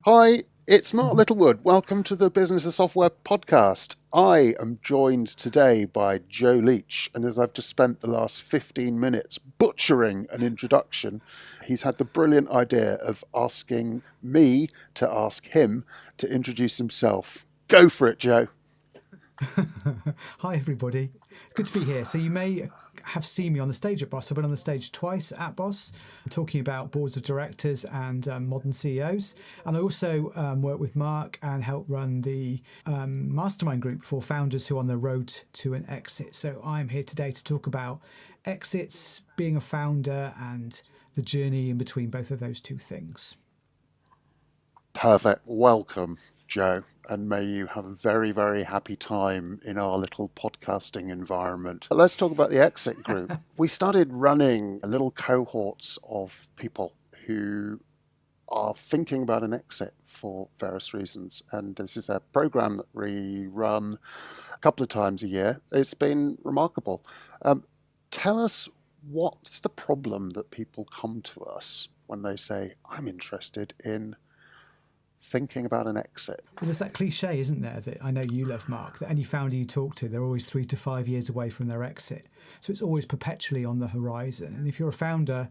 Hi, it's Mark Mhm. Littlewood. Welcome to the Business of Software podcast. I am joined today by Joe Leech, and as I've just spent the last 15 minutes butchering an introduction, he's had the brilliant idea of asking me to ask him to introduce himself. Go for it, Joe. Hi, everybody. Good to be here. So, you may have seen me on the stage at BoS. I've been on the stage twice at BoS, talking about boards of directors and modern CEOs. And I also work with Mark and help run the mastermind group for founders who are on the road to an exit. So, I'm here today to talk about exits, being a founder, and the journey in between both of those two things. Perfect. Welcome, Joe, and may you have a very, very happy time in our little podcasting environment. Let's talk about the exit group. We started running little cohorts of people who are thinking about an exit for various reasons. And this is a program that we run a couple of times a year. It's been remarkable. Um, Tell us, what's the problem that people come to us when they say, I'm interested in thinking about an exit? Well, there's that cliche, isn't there, that I know you love, Mark, that any founder you talk to, they're always 3 to 5 years away from their exit. So it's always perpetually on the horizon. And if you're a founder,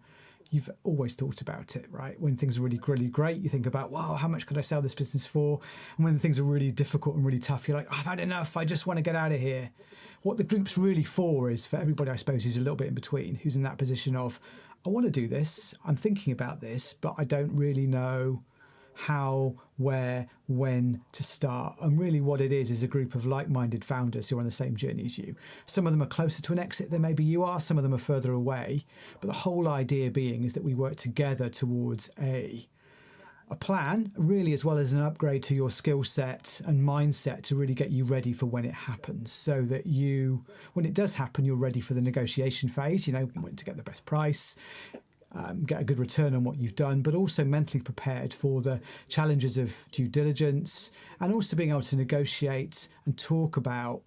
you've always thought about it, right? When things are really, really great, you think about, wow, how much could I sell this business for? And when things are really difficult and really tough, you're like, I've had enough. I just want to get out of here. What the group's really for is for everybody, I suppose, who's a little bit in between, who's in that position of, I want to do this. I'm thinking about this, but I don't really know how, where, when to start. And really, what it is a group of like minded founders who are on the same journey as you. Some of them are closer to an exit than maybe you are, some of them are further away. But the whole idea being is that we work together towards a plan, really, as well as an upgrade to your skill set and mindset to really get you ready for when it happens, so that you, when it does happen, you're ready for the negotiation phase, want to get the best price, get a good return on what you've done, but also mentally prepared for the challenges of due diligence, and also being able to negotiate and talk about,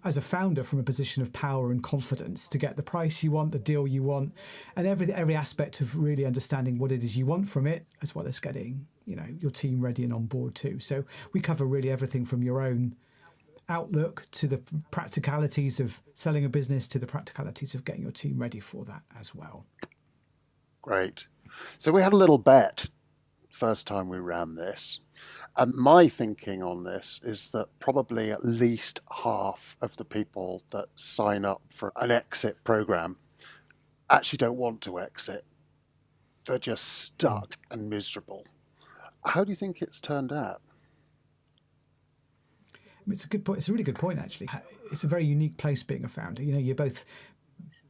as a founder, from a position of power and confidence, to get the price you want, the deal you want, and every aspect of really understanding what it is you want from it, as well as getting your team ready and on board too. So we cover really everything from your own outlook to the practicalities of selling a business to the practicalities of getting your team ready for that as well. Great. So we had a little bet first time we ran this. And my thinking on this is that probably at least half of the people that sign up for an exit program actually don't want to exit. They're just Mm. stuck and miserable. How do you think it's turned out? It's a good point. It's a really good point, actually. It's a very unique place being a founder. You're both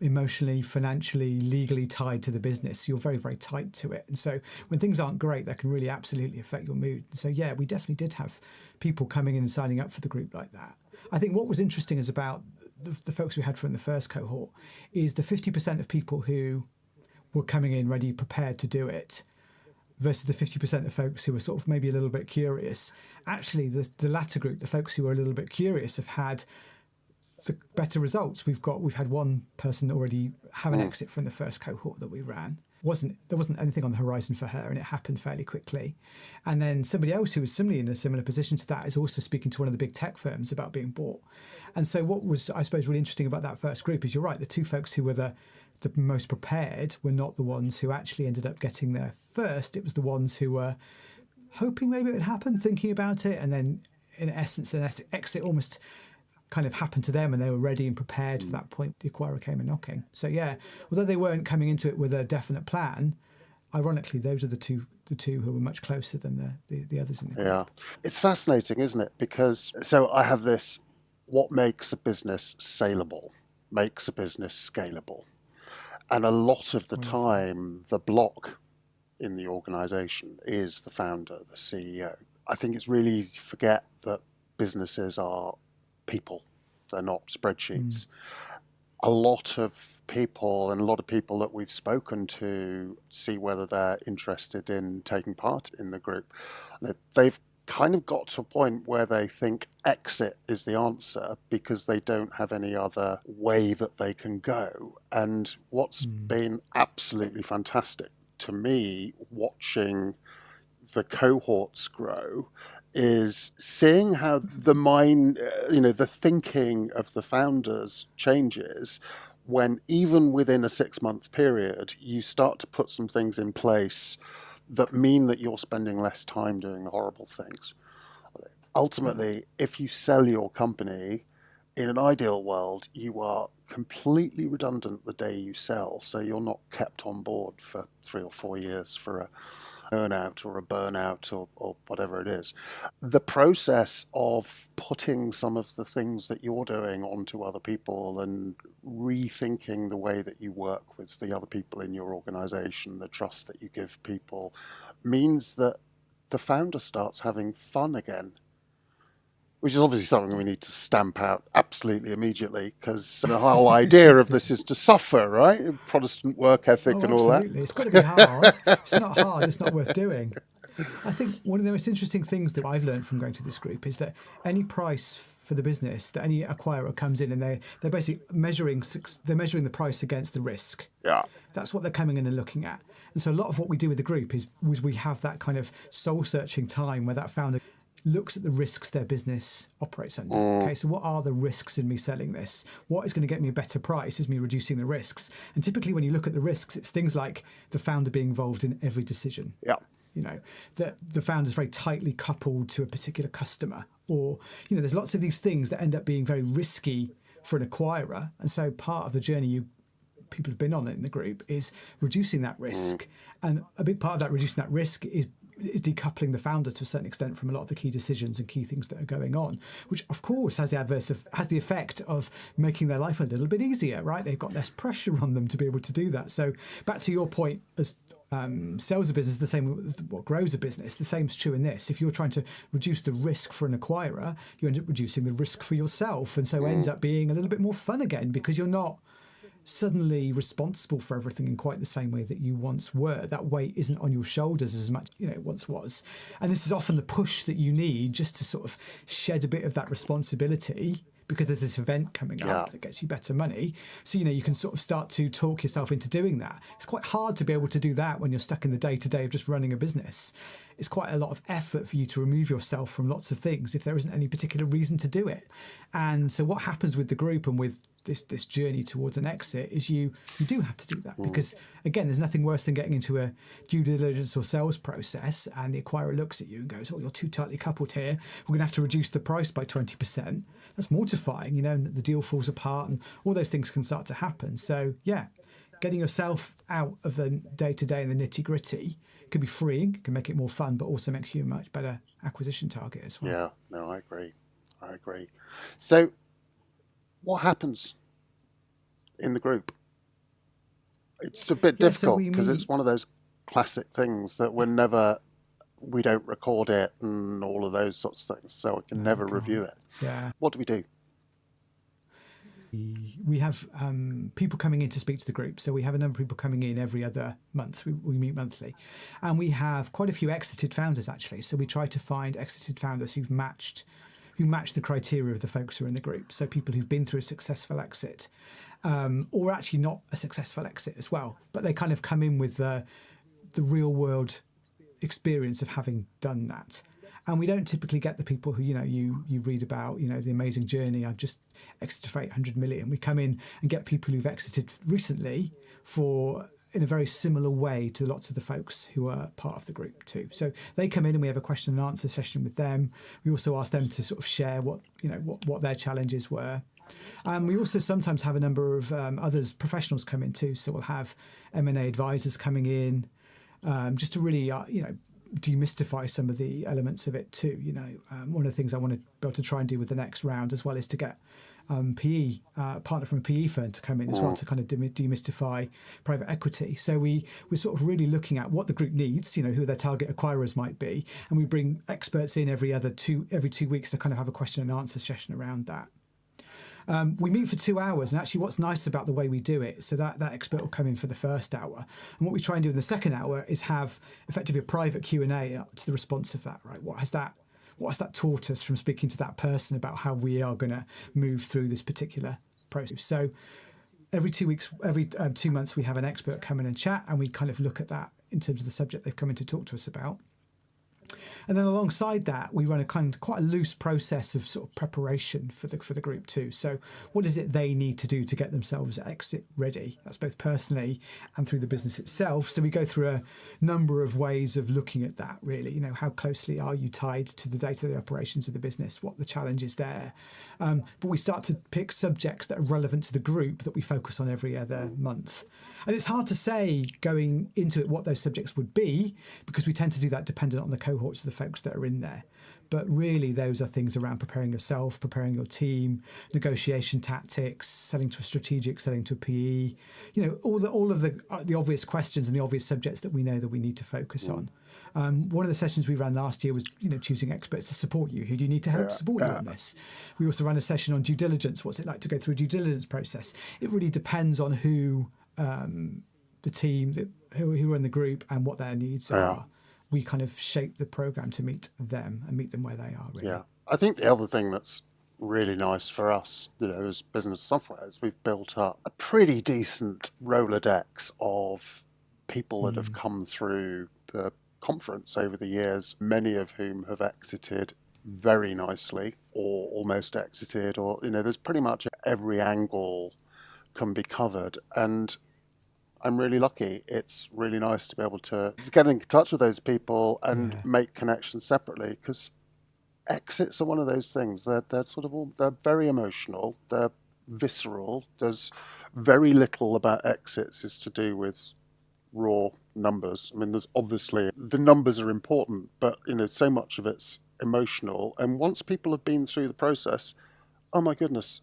emotionally, financially, legally tied to the business. You're very, very tight to it. And so when things aren't great, that can really absolutely affect your mood. And so, yeah, we definitely did have people coming in and signing up for the group like that. I think what was interesting is about the folks we had from the first cohort is the 50% of people who were coming in ready, prepared to do it, versus the 50% of folks who were sort of maybe a little bit curious. Actually, the latter group, the folks who were a little bit curious, have had the better results. We've had one person already have an Mm. exit from the first cohort that we ran. There wasn't anything on the horizon for her, and it happened fairly quickly. And then somebody else who was similarly in a similar position to that is also speaking to one of the big tech firms about being bought. And so what was, I suppose, really interesting about that first group is, you're right, the two folks who were the most prepared were not the ones who actually ended up getting there first. It was the ones who were hoping maybe it would happen, thinking about it, and then in essence an exit almost kind of happened to them, and they were ready and prepared for Mm. that point. The acquirer came a knocking. So yeah, although they weren't coming into it with a definite plan, ironically, those are the two who were much closer than the others in the Yeah. group. It's fascinating, isn't it? Because so I have this, what makes a business saleable makes a business scalable. And a lot of the I love that. time, the block in the organization is the founder, the CEO. I think it's really easy to forget that businesses are people, they're not Mm. spreadsheets. A lot of people and a lot of people that we've spoken to see whether they're interested in taking part in the group. They've kind of got to a point where they think exit is the answer because they don't have any other way that they can go. And what's Mm. been absolutely fantastic to me watching the cohorts grow is seeing how the mind, the thinking of the founders changes when even within a 6-month period, you start to put some things in place that mean that you're spending less time doing horrible things. Ultimately, if you sell your company, in an ideal world, you are completely redundant the day you sell, so you're not kept on board for 3 or 4 years for a earnout or a burnout or whatever it is. The process of putting some of the things that you're doing onto other people and rethinking the way that you work with the other people in your organization, the trust that you give people, means that the founder starts having fun again. Which is obviously something we need to stamp out absolutely immediately, because the whole idea of this is to suffer, right? Protestant work ethic and all that. Absolutely. It's got to be hard. If it's not hard, it's not worth doing. I think one of the most interesting things that I've learned from going through this group is that any price for the business that any acquirer comes in and they're basically measuring the price against the risk. Yeah. That's what they're coming in and looking at. And so a lot of what we do with the group is we have that kind of soul-searching time where that founder looks at the risks their business operates under. Okay, so what are the risks in me selling this? What is going to get me a better price is me reducing the risks. And typically when you look at the risks, it's things like the founder being involved in every decision. Yeah. That the founder is very tightly coupled to a particular customer, or, there's lots of these things that end up being very risky for an acquirer. And so part of the journey people have been on in the group is reducing that risk. And a big part of that reducing that risk is decoupling the founder to a certain extent from a lot of the key decisions and key things that are going on, which of course has the effect of making their life a little bit easier, right? They've got less pressure on them to be able to do that. So back to your point, as sells a business, the same as what grows a business, the same is true in this. If you're trying to reduce the risk for an acquirer, you end up reducing the risk for yourself, and so it ends up being a little bit more fun again, because you're not suddenly responsible for everything in quite the same way that you once were. That weight isn't on your shoulders as much, it once was. And this is often the push that you need just to sort of shed a bit of that responsibility, because there's this event coming up that gets you better money. So, you can sort of start to talk yourself into doing that. It's quite hard to be able to do that when you're stuck in the day-to-day of just running a business. It's quite a lot of effort for you to remove yourself from lots of things if there isn't any particular reason to do it. And so what happens with the group and with this journey towards an exit is you do have to do that, because again, there's nothing worse than getting into a due diligence or sales process and the acquirer looks at you and goes, "Oh, you're too tightly coupled here. We're going to have to reduce the price by 20%. That's mortifying, and the deal falls apart and all those things can start to happen. So yeah, getting yourself out of the day-to-day and the nitty-gritty can be freeing, can make it more fun, but also makes you a much better acquisition target as well. Yeah, no, I agree. So what happens in the group? It's a bit difficult because it's one of those classic things that we don't record it and all of those sorts of things, so I can never review it. Yeah. What do we do? We have people coming in to speak to the group. So we have a number of people coming in every other month. We meet monthly. And we have quite a few exited founders, actually. So we try to find exited founders who match the criteria of the folks who are in the group. So people who've been through a successful exit, or actually not a successful exit as well. But they kind of come in with the real world experience of having done that. And we don't typically get the people who, you read about, the amazing journey. I've just exited for 800 million. We come in and get people who've exited recently in a very similar way to lots of the folks who are part of the group too. So they come in and we have a question and answer session with them. We also ask them to sort of share what their challenges were. We also sometimes have a number of others, professionals come in too. So we'll have M&A advisors coming in just to really, demystify some of the elements of it too. One of the things I want to be able to try and do with the next round as well is to get PE partner from a PE firm to come in as well to kind of demystify private equity. So we're sort of really looking at what the group needs, who their target acquirers might be, and we bring experts in every 2 weeks to kind of have a question and answer session around that. We meet for 2 hours, and actually what's nice about the way we do it, so that expert will come in for the first hour, and what we try and do in the second hour is have effectively a private Q&A to the response of that, right? What has that taught us from speaking to that person about how we are going to move through this particular process? So every 2 weeks, every 2 months, we have an expert come in and chat, and we kind of look at that in terms of the subject they've come in to talk to us about. And then alongside that, we run a kind of quite a loose process of sort of preparation for the group too. So what is it they need to do to get themselves exit ready? That's both personally and through the business itself. So we go through a number of ways of looking at that, really. How closely are you tied to the day-to-day operations of the business? What the challenge is there? But we start to pick subjects that are relevant to the group that we focus on every other month. And it's hard to say going into it what those subjects would be, because we tend to do that dependent on the cohorts of the folks that are in there. But really, those are things around preparing yourself, preparing your team, negotiation tactics, selling to a strategic, selling to a PE. All of the obvious questions and the obvious subjects that we know that we need to focus on. One of the sessions we ran last year was, choosing experts to support you. Who do you need to help support you on this? We also ran a session on due diligence. What's it like to go through a due diligence process? It really depends on who the team, who are in the group, and what their needs are. We kind of shape the program to meet them and meet them where they are. Really. Yeah, I think the other thing that's really nice for us, as business software, is we've built up a pretty decent Rolodex of people that have come through the conference over the years, many of whom have exited very nicely or almost exited, or there's pretty much every angle can be covered. And I'm really lucky. It's really nice to be able to get in touch with those people and make connections separately, because exits are one of those things. They're very emotional. They're visceral. There's very little about exits is to do with raw numbers. I mean, there's obviously the numbers are important, but so much of it's emotional. And once people have been through the process, oh my goodness,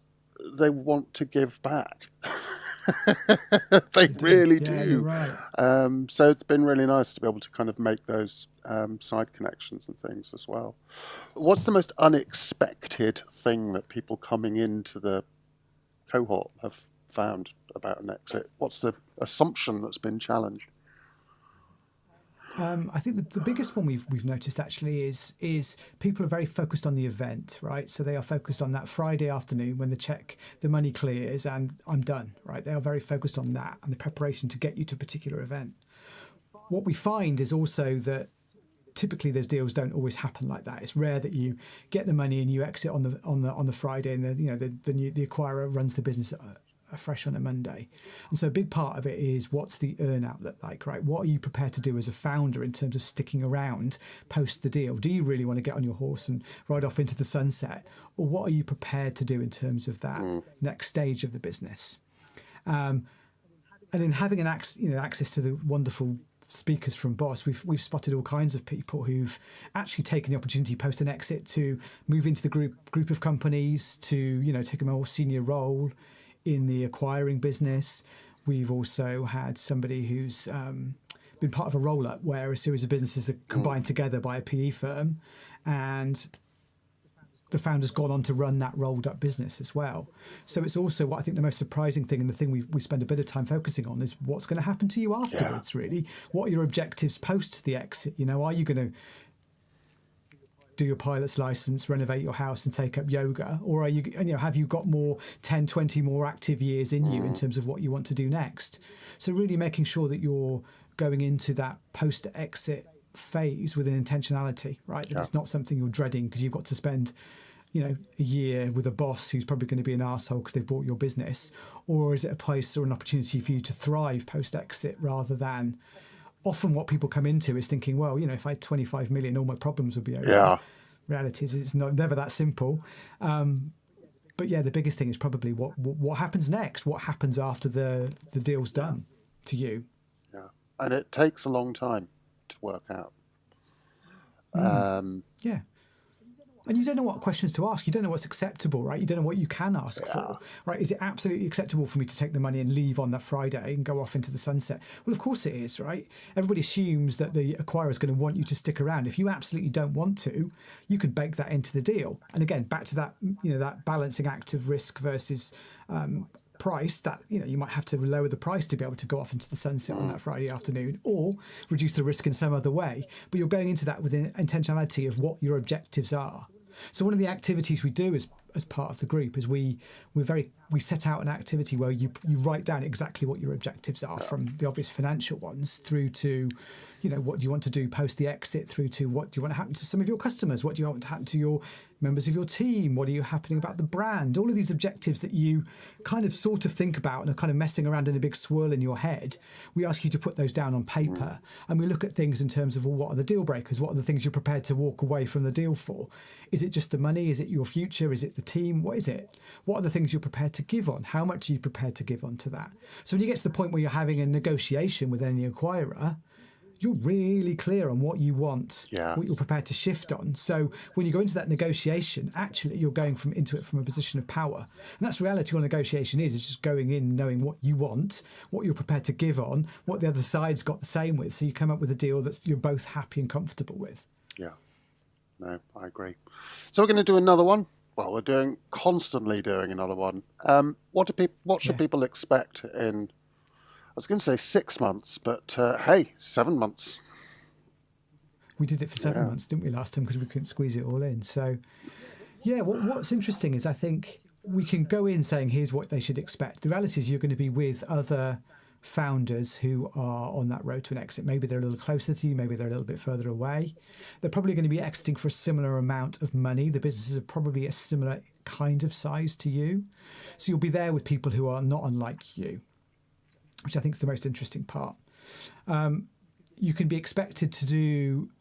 they want to give back. They really do. You're right. So it's been really nice to be able to kind of make those side connections and things as well. What's the most unexpected thing that people coming into the cohort have found about an exit? What's the assumption that's been challenged? I think the biggest one we've noticed actually is people are very focused on the event, right? So they are focused on that Friday afternoon when the money clears and I'm done, right? They are very focused on that and the preparation to get you to a particular event. What we find is also that typically those deals don't always happen like that. It's rare that you get the money and you exit on the Friday and the acquirer runs the business afresh on a Monday. And so a big part of it is, what's the earn-out look like, right? What are you prepared to do as a founder in terms of sticking around post the deal? Do you really want to get on your horse and ride off into the sunset? Or what are you prepared to do in terms of that next stage of the business? And then having access to the wonderful speakers from BoS, we've spotted all kinds of people who've actually taken the opportunity post an exit to move into the group of companies, to take a more senior role in the acquiring business. We've also had somebody who's been part of a roll-up where a series of businesses are combined together by a PE firm, and the founder's gone on to run that rolled-up business as well. So it's also what I think the most surprising thing, and the thing we spend a bit of time focusing on, is what's going to happen to you afterwards, really. What are your objectives post the exit? Are you going to do your pilot's license, renovate your house and take up yoga? Or are you have you got more 10, 20 more active years in you in terms of what you want to do next? So really making sure that you're going into that post-exit phase with an intentionality, right? That it's not something you're dreading because you've got to spend a year with a boss who's probably going to be an arsehole because they've bought your business. Or is it a place or an opportunity for you to thrive post-exit, rather than often what people come into is thinking, well, if I had 25 million, all my problems would be over. Yeah. Reality is it's never that simple. But yeah, the biggest thing is probably what happens next. What happens after the deal's done to you? Yeah, and it takes a long time to work out. Yeah. And you don't know what questions to ask. You don't know what's acceptable, right? You don't know what you can ask for, right? Is it absolutely acceptable for me to take the money and leave on that Friday and go off into the sunset? Well, of course it is, right? Everybody assumes that the acquirer is going to want you to stick around. If you absolutely don't want to, you can bake that into the deal. And again, back to that, that balancing act of risk versus price, that, you might have to lower the price to be able to go off into the sunset on that Friday afternoon, or reduce the risk in some other way. But you're going into that with an intentionality of what your objectives are. So one of the activities we do as part of the group is we set out an activity where you write down exactly what your objectives are, from the obvious financial ones through to, what do you want to do post the exit, through to what do you want to happen to some of your customers, what do you want to happen to your members of your team, what are you happening about the brand, all of these objectives that you kind of sort of think about and are kind of messing around in a big swirl in your head. We ask you to put those down on paper, and we look at things in terms of, well, what are the deal breakers, what are the things you're prepared to walk away from the deal for? Is it just the money, is it your future, is it the team, what is it? What are the things you're prepared to give on? How much are you prepared to give on to that? So when you get to the point where you're having a negotiation with any acquirer, you're really clear on what you want, what you're prepared to shift on. So when you go into that negotiation, actually you're going into it from a position of power. And that's reality what negotiation is just going in knowing what you want, what you're prepared to give on, what the other side's got the same with. So you come up with a deal that you're both happy and comfortable with. Yeah, no, I agree. So we're going to do another one. Well, we're constantly doing another one. What should people expect in, I was going to say 6 months, but hey, 7 months. We did it for 7 months, didn't we, last time, because we couldn't squeeze it all in. So, yeah, what's interesting is I think we can go in saying, here's what they should expect. The reality is you're going to be with other founders who are on that road to an exit. Maybe they're a little closer to you, maybe they're a little bit further away. They're probably going to be exiting for a similar amount of money. The businesses are probably a similar kind of size to you. So you'll be there with people who are not unlike you, which I think is the most interesting part. You can be expected to do,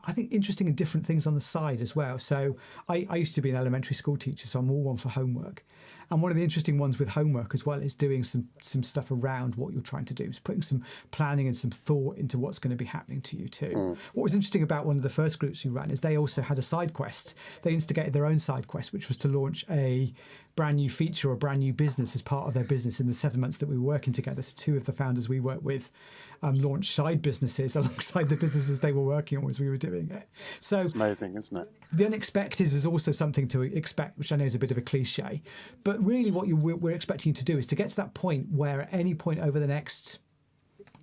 I think, interesting and different things on the side as well. So I used to be an elementary school teacher, so I'm all one for homework. And one of the interesting ones with homework as well is doing some stuff around what you're trying to do. It's putting some planning and some thought into what's going to be happening to you too. What was interesting about one of the first groups we ran is they also had a side quest. They instigated their own side quest, which was to launch a brand new feature or a brand new business as part of their business in the 7 months that we were working together. So 2 of the founders we worked with launched side businesses alongside the businesses they were working on as we were doing it. So it's amazing, isn't it? The unexpected is also something to expect, which I know is a bit of a cliche. But really what we're expecting you to do is to get to that point where at any point over the next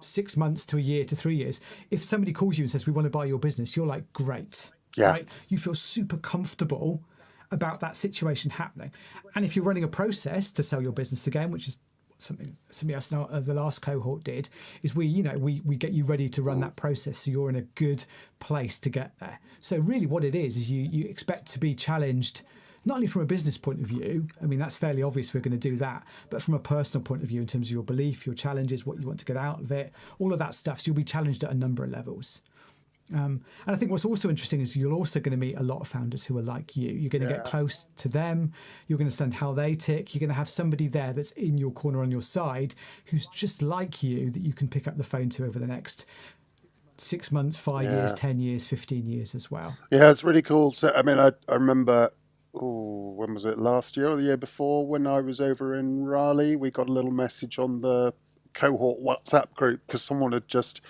6 months to a year to 3 years, if somebody calls you and says, we want to buy your business, you're like, great. Yeah. Right? You feel super comfortable about that situation happening. And if you're running a process to sell your business again, which is something somebody else in the last cohort did, is we get you ready to run that process so you're in a good place to get there. So really what it is you expect to be challenged not only from a business point of view, I mean, that's fairly obvious we're going to do that, but from a personal point of view in terms of your belief, your challenges, what you want to get out of it, all of that stuff. So you'll be challenged at a number of levels. And I think what's also interesting is you're also going to meet a lot of founders who are like you. You're going to get close to them. You're going to understand how they tick. You're going to have somebody there that's in your corner on your side who's just like you that you can pick up the phone to over the next 6 months, 5 years, 10 years, 15 years as well. Yeah, it's really cool. So, I mean, I remember, when was it, last year or the year before, when I was over in Raleigh, we got a little message on the cohort WhatsApp group because someone had just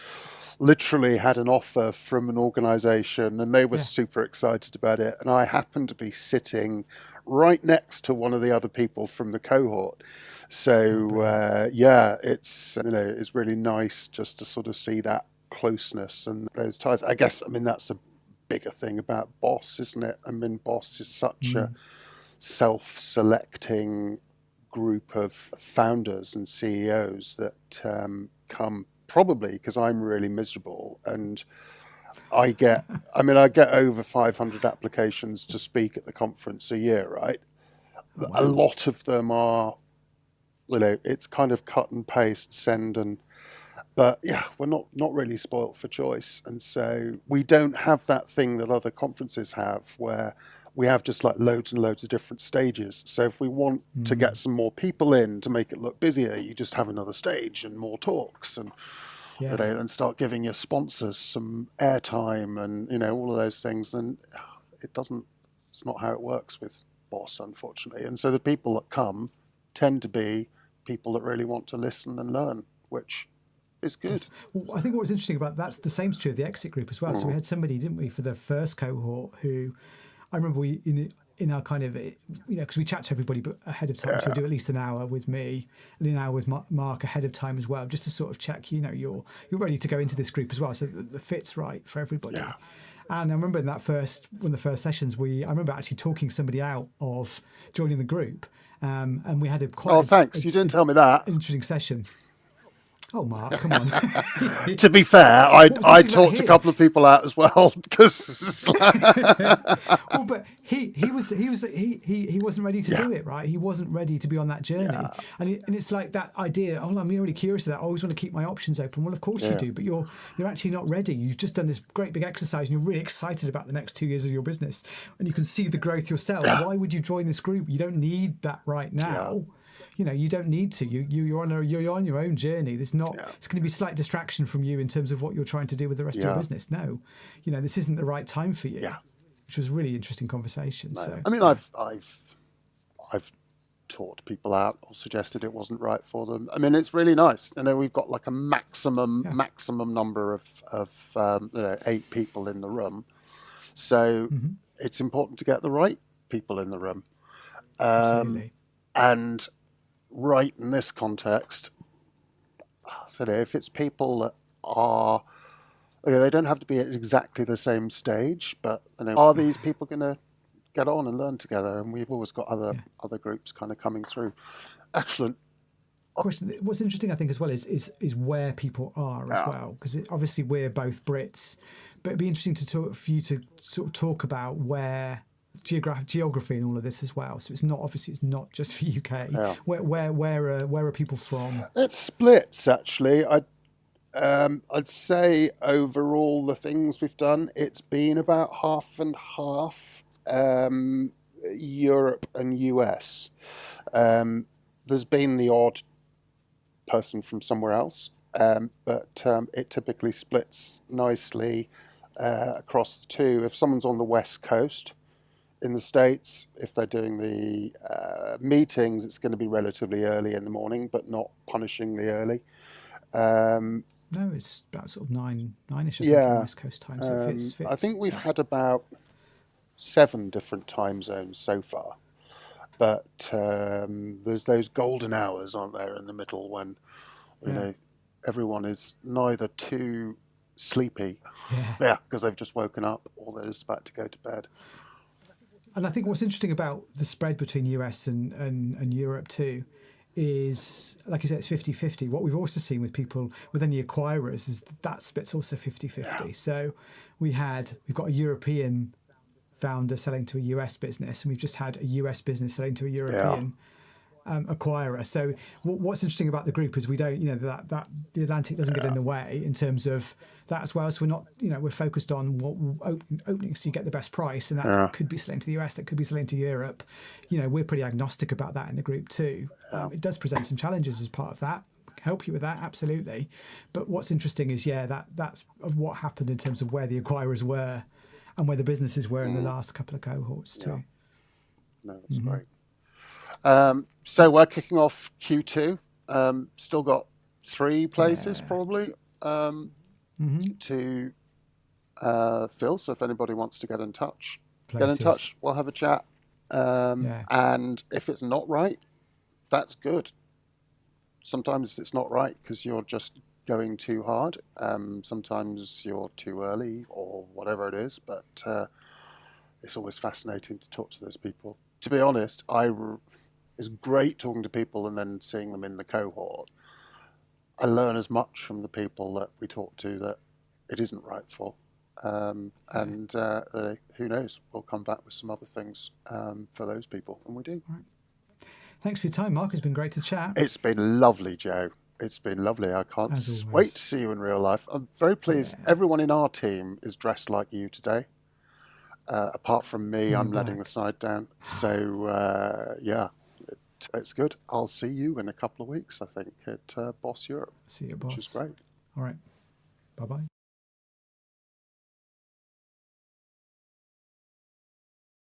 literally had an offer from an organization and they were super excited about it. And I happened to be sitting right next to one of the other people from the cohort. So, it's really nice just to sort of see that closeness and those ties. I guess, I mean, that's a bigger thing about BoS, isn't it? I mean, BoS is such a self-selecting group of founders and CEOs that come probably because I'm really miserable and I get over 500 applications to speak at the conference a year, right? Wow. A lot of them are, it's kind of cut and paste, send but we're not really spoilt for choice. And so we don't have that thing that other conferences have where we have just like loads and loads of different stages. So if we want to get some more people in to make it look busier, you just have another stage and more talks and and start giving your sponsors some airtime and all of those things. And it's not how it works with BoS, unfortunately. And so the people that come tend to be people that really want to listen and learn, which is good. Well, I think what was interesting about that's the same is true of the exit group as well. So we had somebody, didn't we, for the first cohort who I remember we in our kind of, because we chat to everybody ahead of time, so we'll do at least an hour with me and an hour with Mark ahead of time as well, just to sort of check, you're ready to go into this group as well, so that the fit's right for everybody. Yeah. And I remember in one of the first sessions, I remember actually talking somebody out of joining the group, and we had thanks. You didn't tell me that. interesting session. Oh, Mark, come on. To be fair, I talked a him? couple of people out as well because. Well, but he wasn't ready to do it, right? He wasn't ready to be on that journey, and it's like that idea. Oh, I'm really curious of that. I always want to keep my options open. Well, of course you do, but you're actually not ready. You've just done this great big exercise, and you're really excited about the next 2 years of your business, and you can see the growth yourself. Why would you join this group? You don't need that right now. You don't need to. You're on your own journey. There's not. It's going to be a slight distraction from you in terms of what you're trying to do with the rest of your business. No, this isn't the right time for you. Yeah. Which was a really interesting conversation. No. So I mean, I've talked people out or suggested it wasn't right for them. I mean, it's really nice. We've got like a maximum number of 8 people in the room, so it's important to get the right people in the room. Absolutely. And right in this context, if it's people that are, they don't have to be at exactly the same stage, but are these people going to get on and learn together? And we've always got other groups kind of coming through. Excellent. Of course, what's interesting, I think, as well, is where people are as well, because obviously we're both Brits, but it'd be interesting for you to sort of talk about where geography and all of this as well. So it's not just for UK. Yeah. Where are people from? It splits actually. I'd say overall the things we've done, it's been about half and half. Europe and US. There's been the odd person from somewhere else, but it typically splits nicely across the two. If someone's on the West Coast in the States, if they're doing the meetings, it's going to be relatively early in the morning, but not punishingly early. No, it's about sort of nine-ish, I think, in West Coast time. So it fits. I think we've had about 7 different time zones so far. But there's those golden hours, aren't there, in the middle when everyone is neither too sleepy, because they've just woken up, or they're just about to go to bed. And I think what's interesting about the spread between US and Europe too is, like you said, it's 50-50. What we've also seen with people, with any acquirers, is that split's also 50-50. Yeah. So we've got a European founder selling to a US business, and we've just had a US business selling to a European acquirer. So what's interesting about the group is we don't, that the Atlantic doesn't get in the way in terms of that as well. So we're not, we're focused on what openings so you get the best price, and that could be selling to the US, that could be selling to Europe. We're pretty agnostic about that in the group too. It does present some challenges as part of that. Help you with that, absolutely. But what's interesting is, that's of what happened in terms of where the acquirers were and where the businesses were in the last couple of cohorts too. No, that's great. So we're kicking off Q2. Still got 3 places probably to fill. So if anybody wants to get in touch, get in touch. We'll have a chat. And if it's not right, that's good. Sometimes it's not right because you're just going too hard. Sometimes you're too early or whatever it is. But it's always fascinating to talk to those people. To be honest, it's great talking to people and then seeing them in the cohort. I learn as much from the people that we talk to that it isn't right for. And who knows, we'll come back with some other things for those people, and we do. Right. Thanks for your time, Mark. It's been great to chat. It's been lovely, Joe. It's been lovely. I can't wait to see you in real life. I'm very pleased. Everyone in our team is dressed like you today. Apart from me, I'm letting the side down. So, it's good. I'll see you in a couple of weeks, I think, at BoS Europe. See you, BoS. Which is great. All right. Bye-bye.